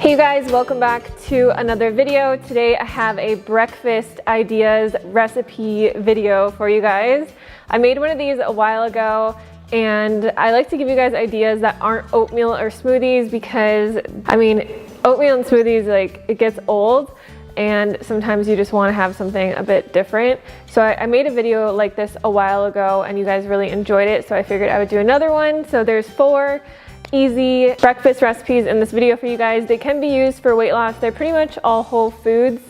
Hey you guys, welcome back to another video. Today I have a breakfast ideas recipe video for you guys. I made one of these a while ago and I like to give you guys ideas that aren't oatmeal or smoothies because, I mean, oatmeal and smoothies, like, it gets old and sometimes you just want to have something a bit different. So I made a video like this a while ago and you guys really enjoyed it, so I figured I would do another one. So there's 4 easy breakfast recipes in this video for you guys. They can be used for weight loss. They're pretty much all whole foods.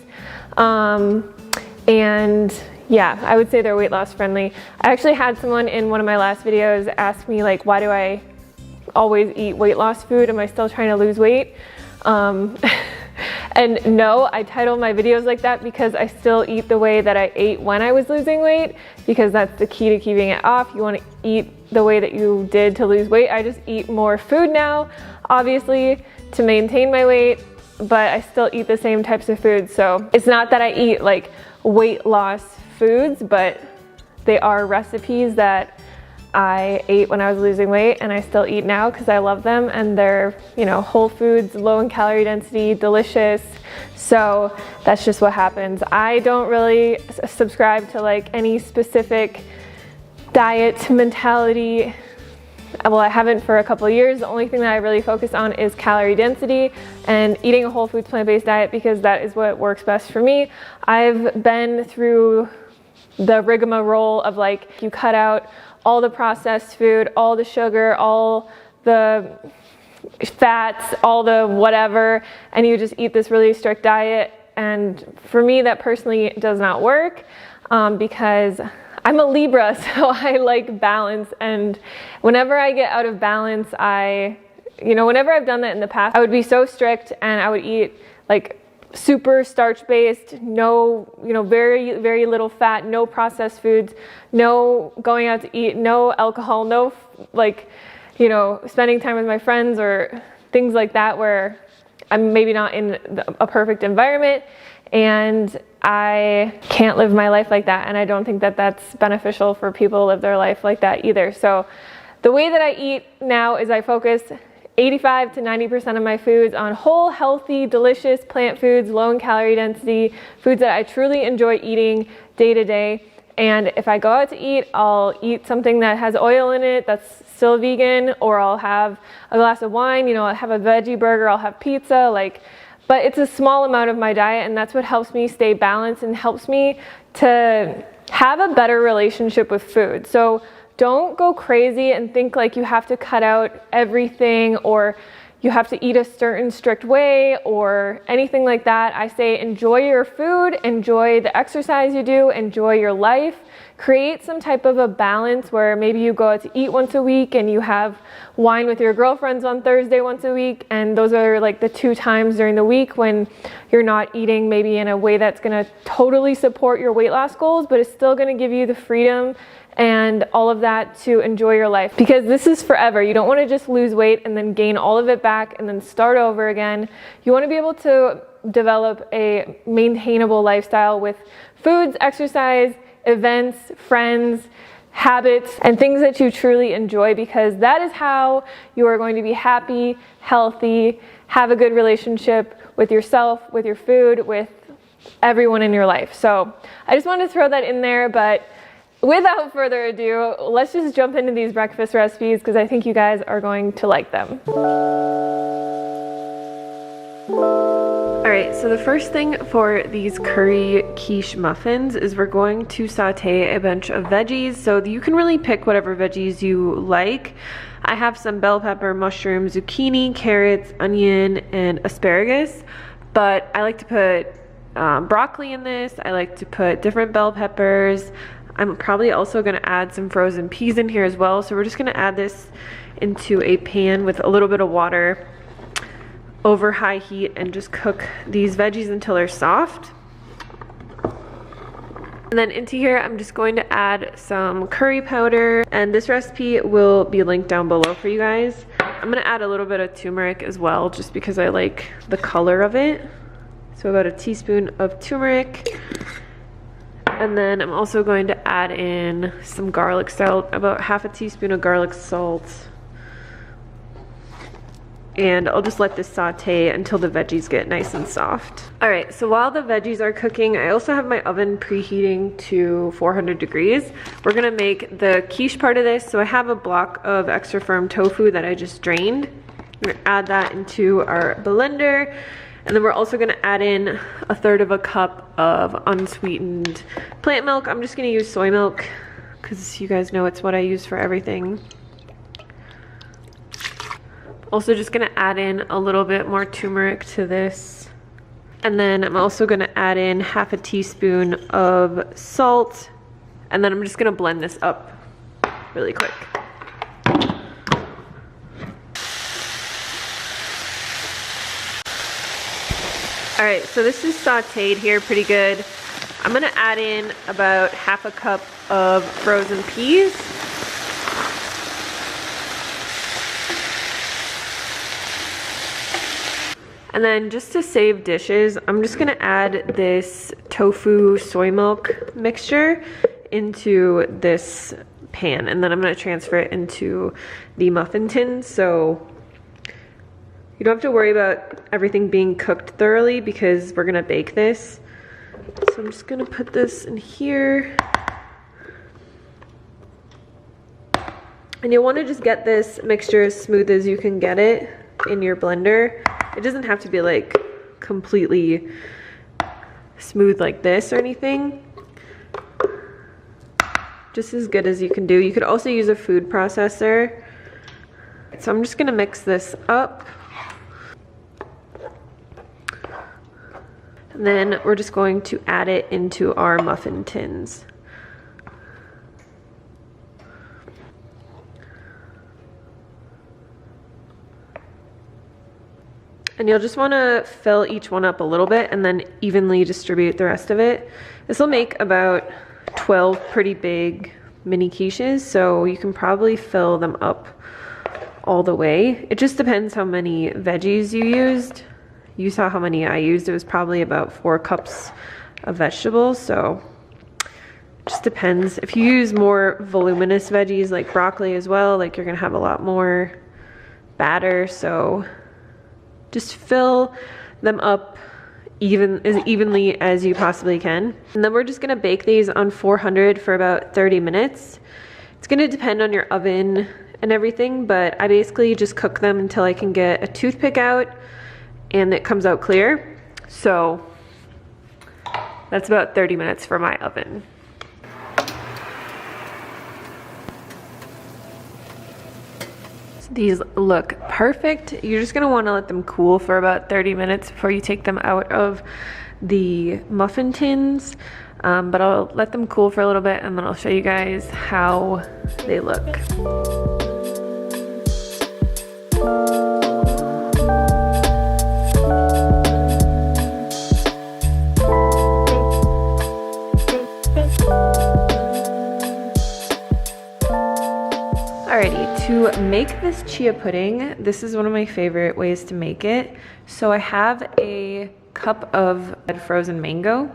And yeah, I would say they're weight loss friendly. I actually had someone in one of my last videos ask me, like, why do I always eat weight loss food? Am I still trying to lose weight? And no, I title my videos like that because I still eat the way that I ate when I was losing weight, because that's the key to keeping it off. You want to eat the way that you did to lose weight. I just eat more food now, obviously, to maintain my weight, but I still eat the same types of foods. So it's not that I eat like weight loss foods, but they are recipes that I ate when I was losing weight and I still eat now because I love them, and they're, you know, whole foods, low in calorie density, delicious. So that's just what happens. I don't really subscribe to like any specific diet mentality. Well, I haven't for a couple of years. The only thing that I really focus on is calorie density and eating a whole foods plant-based diet because that is what works best for me. I've been through the rigmarole of, like, you cut out all the processed food, all the sugar, all the fats, all the whatever, and you just eat this really strict diet. And for me, that personally does not work because I'm a Libra, so I like balance. And whenever I get out of balance, whenever I've done that in the past, I would be so strict and I would eat like super starch-based, no, very, very little fat, no processed foods, no going out to eat, no alcohol, no, like, spending time with my friends or things like that where I'm maybe not in a perfect environment, and I can't live my life like that, and I don't think that that's beneficial for people to live their life like that either. So the way that I eat now is I focus 85 to 90% of my foods on whole, healthy, delicious plant foods, low in calorie density, foods that I truly enjoy eating day to day. And if I go out to eat, I'll eat something that has oil in it that's still vegan, or I'll have a glass of wine, I'll have a veggie burger, I'll have pizza, but it's a small amount of my diet, and that's what helps me stay balanced and helps me to have a better relationship with food. So don't go crazy and think like you have to cut out everything or you have to eat a certain strict way or anything like that. I say enjoy your food, enjoy the exercise you do, enjoy your life. Create some type of a balance where maybe you go out to eat once a week and you have wine with your girlfriends on Thursday once a week, and those are like the 2 times during the week when you're not eating maybe in a way that's going to totally support your weight loss goals, but it's still going to give you the freedom and all of that to enjoy your life, because this is forever. You don't want to just lose weight and then gain all of it back and then start over again. You want to be able to develop a maintainable lifestyle with foods, exercise, events, friends, habits, and things that you truly enjoy, because that is how you are going to be happy, healthy, have a good relationship with yourself, with your food, with everyone in your life. So I just wanted to throw that in there, but without further ado, let's just jump into these breakfast recipes because I think you guys are going to like them. Alright, so the first thing for these curry quiche muffins is we're going to saute a bunch of veggies. So you can really pick whatever veggies you like. I have some bell pepper, mushroom, zucchini, carrots, onion, and asparagus. But I like to put broccoli in this. I like to put different bell peppers. I'm probably also going to add some frozen peas in here as well. So we're just going to add this into a pan with a little bit of water over high heat and just cook these veggies until they're soft. And then into here, I'm just going to add some curry powder, and this recipe will be linked down below for you guys. I'm going to add a little bit of turmeric as well, just because I like the color of it. So about a teaspoon of turmeric. And then I'm also going to add in some garlic salt, about half a teaspoon of garlic salt. and I'll just let this saute until the veggies get nice and soft. All right, so while the veggies are cooking, I also have my oven preheating to 400 degrees. We're gonna make the quiche part of this. So I have a block of extra firm tofu that I just drained. We're gonna add that into our blender. And then we're also gonna add in 1/3 cup of unsweetened plant milk. I'm just gonna use soy milk because you guys know it's what I use for everything. Also just gonna add in a little bit more turmeric to this. And then I'm also gonna add in 1/2 teaspoon of salt. And then I'm just gonna blend this up really quick. All right, so this is sauteed here pretty good. I'm gonna add in about 1/2 cup of frozen peas. And then just to save dishes, I'm just gonna add this tofu soy milk mixture into this pan. And then I'm gonna transfer it into the muffin tin. So you don't have to worry about everything being cooked thoroughly because we're gonna bake this. So I'm just gonna put this in here. And you'll wanna just get this mixture as smooth as you can get it in your blender. It doesn't have to be like completely smooth like this or anything. Just as good as you can do. You could also use a food processor. So I'm just gonna mix this up. And then we're just going to add it into our muffin tins. And you'll just want to fill each one up a little bit and then evenly distribute the rest of it. This will make about 12 pretty big mini quiches, so you can probably fill them up all the way. It just depends how many veggies you used. You saw how many I used. It was probably about 4 cups of vegetables, so it just depends. If you use more voluminous veggies like broccoli as well, like you're gonna have a lot more batter, so just fill them up as evenly as you possibly can. And then we're just gonna bake these on 400 for about 30 minutes. It's gonna depend on your oven and everything, but I basically just cook them until I can get a toothpick out and it comes out clear. So that's about 30 minutes for my oven. These look perfect. You're just gonna wanna let them cool for about 30 minutes before you take them out of the muffin tins. But I'll let them cool for a little bit and then I'll show you guys how they look. Alrighty, to make this chia pudding, this is one of my favorite ways to make it. So I have a cup of frozen mango,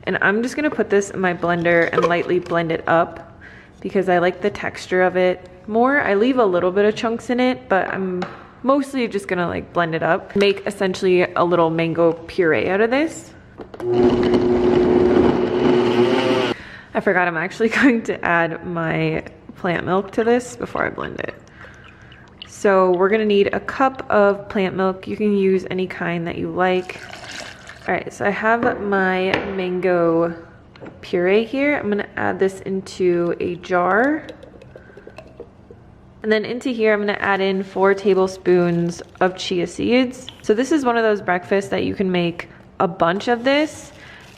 and I'm just gonna put this in my blender and lightly blend it up because I like the texture of it more. I leave a little bit of chunks in it, but I'm mostly just gonna like blend it up. Make essentially a little mango puree out of this. I forgot I'm actually going to add my plant milk to this before I blend it. So we're gonna need a cup of plant milk. You can use any kind that you like. All right, so I have my mango puree here. I'm gonna add this into a jar. And then into here, I'm gonna add in 4 tablespoons of chia seeds. So this is one of those breakfasts that you can make a bunch of this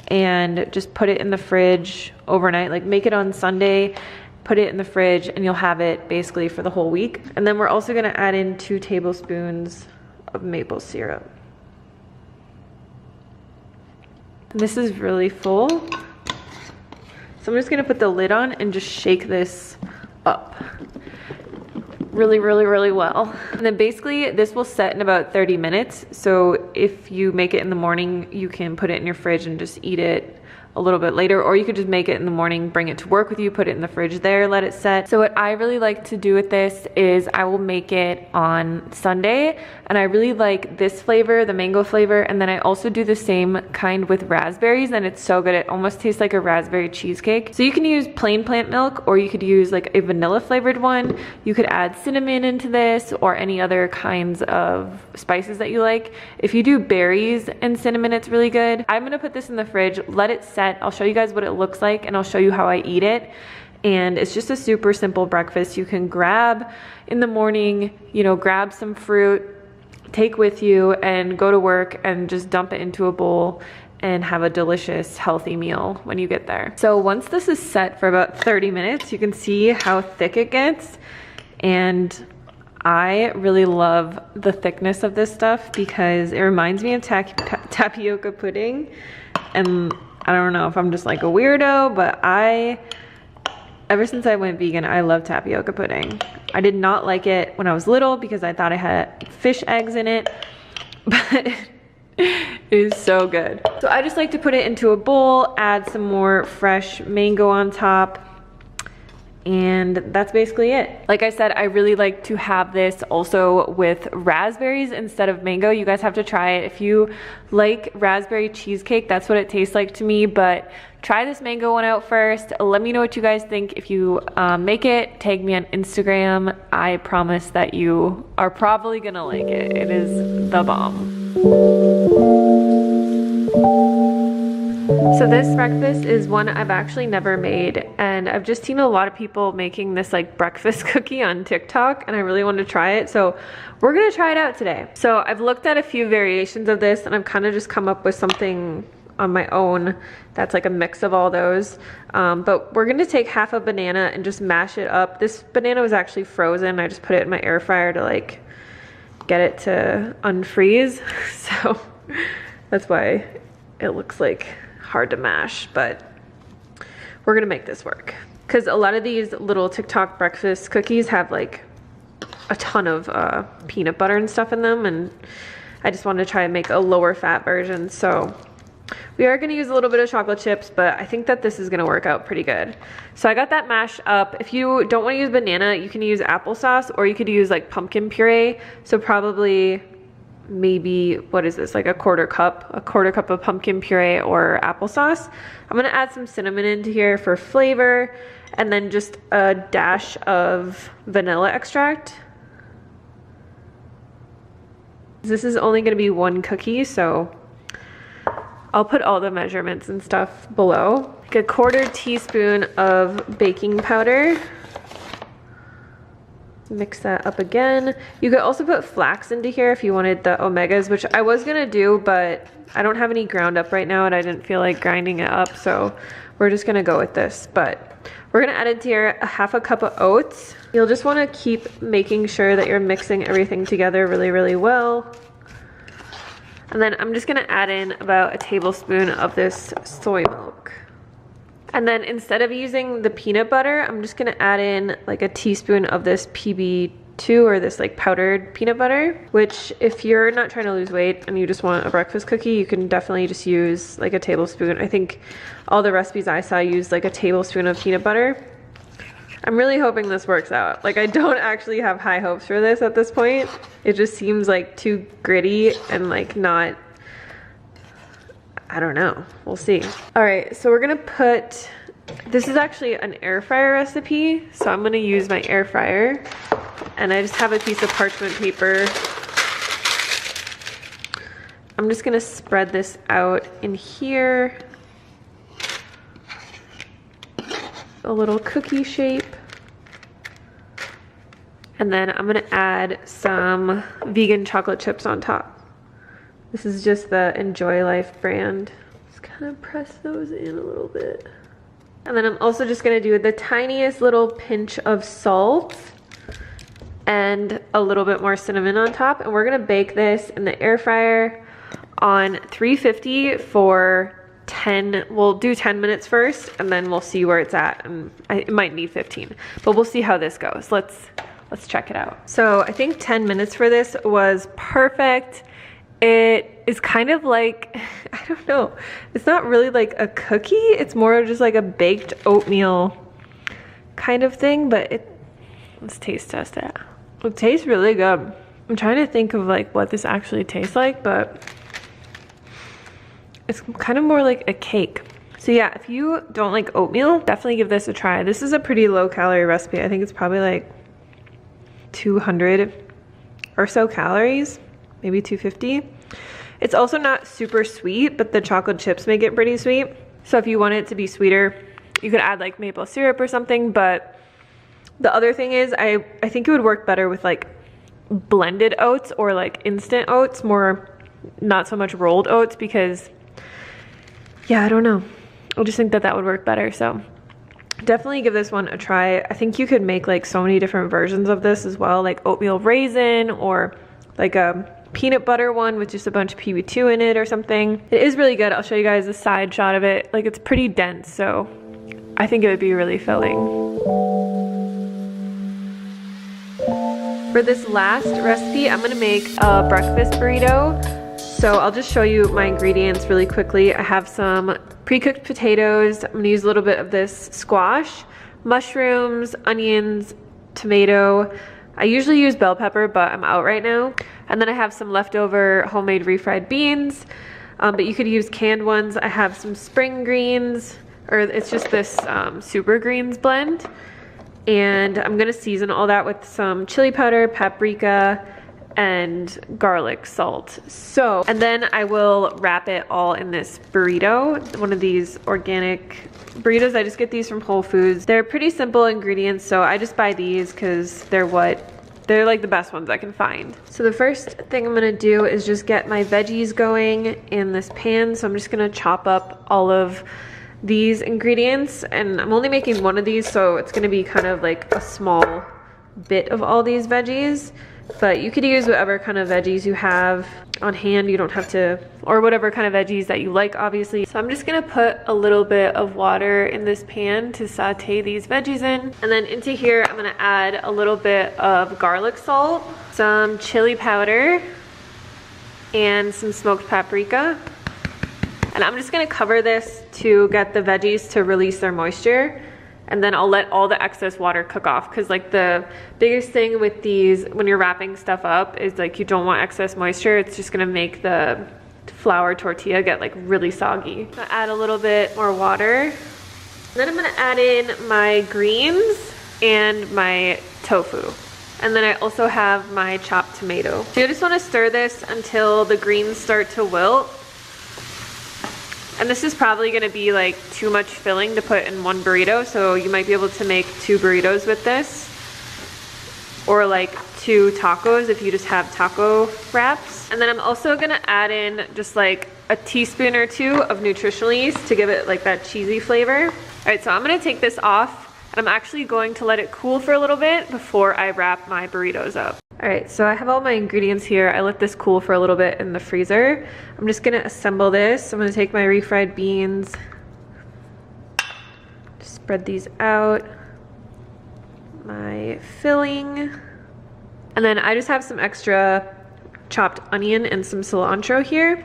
and just put it in the fridge overnight. Like make it on Sunday, put it in the fridge, and you'll have it basically for the whole week. And then we're also gonna add in 2 tablespoons of maple syrup. And this is really full. So I'm just gonna put the lid on and just shake this up really, really, really well. And then basically this will set in about 30 minutes. So if you make it in the morning, you can put it in your fridge and just eat it a a little bit later, or you could just make it in the morning, bring it to work with you, put it in the fridge there, let it set. So what I really like to do with this is I will make it on Sunday, and I really like this flavor, the mango flavor, and then I also do the same kind with raspberries, and it's so good. It almost tastes like a raspberry cheesecake. So you can use plain plant milk, or you could use like a vanilla flavored one. You could add cinnamon into this or any other kinds of spices that you like. If you do berries and cinnamon, it's really good. I'm gonna put this in the fridge, let it set. I'll show you guys what it looks like, and I'll show you how I eat it. And it's just a super simple breakfast. You can grab in the morning, you know, grab some fruit, take with you, and go to work and just dump it into a bowl and have a delicious, healthy meal when you get there. So once this is set for about 30 minutes, you can see how thick it gets. And I really love the thickness of this stuff because it reminds me of tapioca pudding. And I don't know if I'm just like a weirdo, but ever since I went vegan, I love tapioca pudding. I did not like it when I was little because I thought it had fish eggs in it, but it is so good. So I just like to put it into a bowl, add some more fresh mango on top, and that's basically it. Like I said, I really like to have this also with raspberries instead of mango. You guys have to try it. If you like raspberry cheesecake, that's what it tastes like to me, but try this mango one out first. Let me know what you guys think. If you make it, tag me on Instagram. I promise that you are probably gonna like it. It is the bomb. So this breakfast is one I've actually never made, and I've just seen a lot of people making this like breakfast cookie on TikTok, and I really want to try it. So we're gonna try it out today. So I've looked at a few variations of this, and I've kind of just come up with something on my own that's like a mix of all those. But we're gonna take half a banana and just mash it up. This banana was actually frozen. I just put it in my air fryer to like get it to unfreeze. So that's why it looks like hard to mash, but we're gonna make this work. Because a lot of these little TikTok breakfast cookies have like a ton of peanut butter and stuff in them, and I just wanted to try and make a lower fat version. So we are gonna use a little bit of chocolate chips, but I think that this is gonna work out pretty good. So I got that mashed up. If you don't wanna use banana, you can use applesauce, or you could use like pumpkin puree. So probably maybe, what is this, like a quarter cup of pumpkin puree or applesauce. I'm gonna add some cinnamon into here for flavor, and then just a dash of vanilla extract. This is only gonna be one cookie, so I'll put all the measurements and stuff below. Like a 1/4 teaspoon of baking powder. Mix that up again. You could also put flax into here if you wanted the omegas, which I was gonna do, but I don't have any ground up right now and I didn't feel like grinding it up, so we're just gonna go with this. But we're gonna add into here a 1/2 cup of oats. You'll just wanna keep making sure that you're mixing everything together really, really well. And then I'm just gonna add in about a tablespoon of this soy milk. And then instead of using the peanut butter, I'm just gonna add in like a teaspoon of this PB2, or this like powdered peanut butter, which if you're not trying to lose weight and you just want a breakfast cookie, you can definitely just use like a tablespoon. I think all the recipes I saw used like a tablespoon of peanut butter. I'm really hoping this works out. Like, I don't actually have high hopes for this at this point. It just seems like too gritty and like not, I don't know, we'll see. All right, so we're gonna put, this is actually an air fryer recipe, so I'm gonna use my air fryer, and I just have a piece of parchment paper. I'm just gonna spread this out in here, a little cookie shape. And then I'm gonna add some vegan chocolate chips on top. This is just the Enjoy Life brand. Just kind of press those in a little bit. And then I'm also just gonna do the tiniest little pinch of salt and a little bit more cinnamon on top. And we're gonna bake this in the air fryer on 350 for 10, we'll do 10 minutes first, and then we'll see where it's at. And it might need 15, but we'll see how this goes. Let's check it out. So I think 10 minutes for this was perfect. It is kind of like, I don't know, it's not really like a cookie, it's more just like a baked oatmeal kind of thing, but let's taste test it. It tastes really good. I'm trying to think of like what this actually tastes like, but it's kind of more like a cake. So yeah, if you don't like oatmeal, definitely give this a try. This is a pretty low calorie recipe. I think it's probably like 200 or so calories, maybe 250. It's also not super sweet, but the chocolate chips make it pretty sweet. So if you want it to be sweeter, you could add like maple syrup or something. But the other thing is, I think it would work better with like blended oats or like instant oats, more not so much rolled oats, because yeah, I don't know. I just think that that would work better. So definitely give this one a try. I think you could make like so many different versions of this as well, like oatmeal raisin or like a peanut butter one with just a bunch of PB2 in it or something. It is really good. I'll show you guys a side shot of it. Like, it's pretty dense, so I think it would be really filling. For this last recipe, I'm gonna make a breakfast burrito. So I'll just show you my ingredients really quickly. I have some pre-cooked potatoes. I'm gonna use a little bit of this squash, mushrooms, onions, tomato. I usually use bell pepper, but I'm out right now. And then I have some leftover homemade refried beans, but you could use canned ones. I have some spring greens, or it's just this super greens blend. And I'm gonna season all that with some chili powder, paprika, and garlic salt. So, and then I will wrap it all in this burrito, one of these organic burritos. I just get these from Whole Foods. They're pretty simple ingredients, so I just buy these because they're like the best ones I can find. So the first thing I'm gonna do is just get my veggies going in this pan. So I'm just gonna chop up all of these ingredients, and I'm only making one of these, so it's gonna be kind of like a small bit of all these veggies. But you could use whatever kind of veggies you have on hand. You don't have to, or whatever kind of veggies that you like, obviously. So I'm just gonna put a little bit of water in this pan to saute these veggies in. And then into here, I'm gonna add a little bit of garlic salt, some chili powder, and some smoked paprika. And I'm just gonna cover this to get the veggies to release their moisture. And then I'll let all the excess water cook off, because like the biggest thing with these, when you're wrapping stuff up, is like you don't want excess moisture. It's just gonna make the flour tortilla get like really soggy. I'll add a little bit more water. And then I'm gonna add in my greens and my tofu. And then I also have my chopped tomato. So you just wanna stir this until the greens start to wilt. And this is probably gonna be like too much filling to put in one burrito, so you might be able to make 2 burritos with this. Or like 2 tacos if you just have taco wraps. And then I'm also gonna add in just like a teaspoon or 2 of nutritional yeast to give it like that cheesy flavor. All right, so I'm gonna take this off, and I'm actually going to let it cool for a little bit before I wrap my burritos up. All right, so I have all my ingredients here. I let this cool for a little bit in the freezer. I'm just gonna assemble this. I'm gonna take my refried beans, just spread these out, my filling, and then I just have some extra chopped onion and some cilantro here.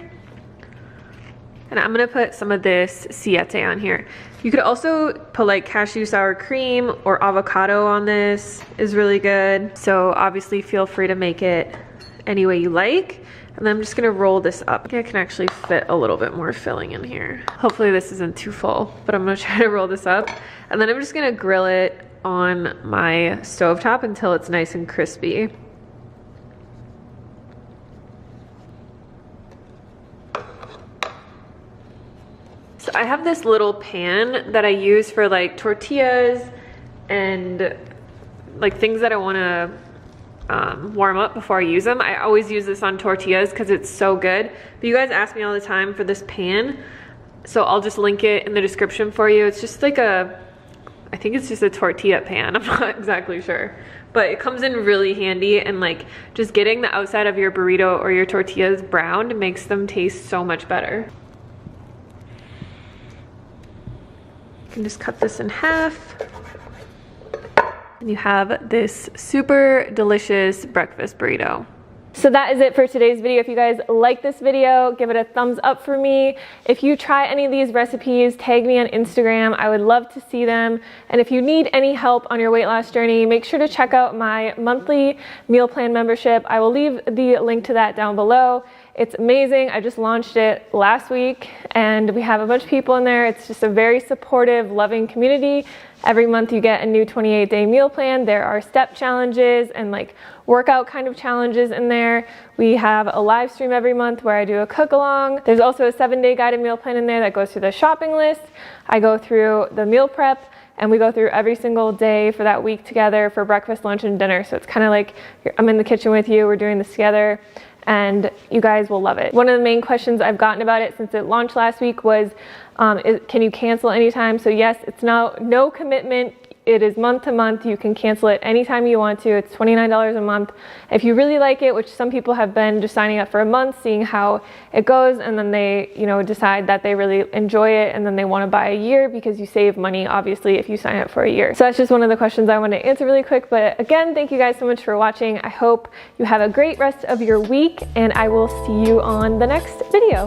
And I'm gonna put some of this Saute on here. You could also put like cashew sour cream or avocado on this, is really good. So obviously feel free to make it any way you like. And then I'm just gonna roll this up. I think I can actually fit a little bit more filling in here. Hopefully this isn't too full, but I'm gonna try to roll this up. And then I'm just gonna grill it on my stovetop until it's nice and crispy. So I have this little pan that I use for like tortillas and like things that I want to warm up before I use them. I always use this on tortillas because it's so good. But you guys ask me all the time for this pan, so I'll just link it in the description for you. It's just like I think it's just a tortilla pan. I'm not exactly sure. But it comes in really handy, and like just getting the outside of your burrito or your tortillas browned makes them taste so much better. You can just cut this in half. And you have this super delicious breakfast burrito. So that is it for today's video. If you guys like this video, give it a thumbs up for me. If you try any of these recipes, tag me on Instagram. I would love to see them. And if you need any help on your weight loss journey, make sure to check out my monthly meal plan membership. I will leave the link to that down below. It's amazing. I just launched it last week and we have a bunch of people in there. It's just a very supportive, loving community. Every month you get a new 28-day meal plan. There are step challenges and like workout kind of challenges in there. We have a live stream every month where I do a cook along. There's also a 7-day guided meal plan in there that goes through the shopping list. I go through the meal prep and we go through every single day for that week together for breakfast, lunch, and dinner. So it's kind of like I'm in the kitchen with you. We're doing this together. And you guys will love it. One of the main questions I've gotten about it since it launched last week was, can you cancel anytime? So yes, it's no commitment. It is month to month. You can cancel it anytime you want to. It's $29 a month. If you really like it, which some people have been just signing up for a month, seeing how it goes, and then they, decide that they really enjoy it, and then they want to buy a year because you save money, obviously, if you sign up for a year. So that's just one of the questions I want to answer really quick. But again, thank you guys so much for watching. I hope you have a great rest of your week, and I will see you on the next video.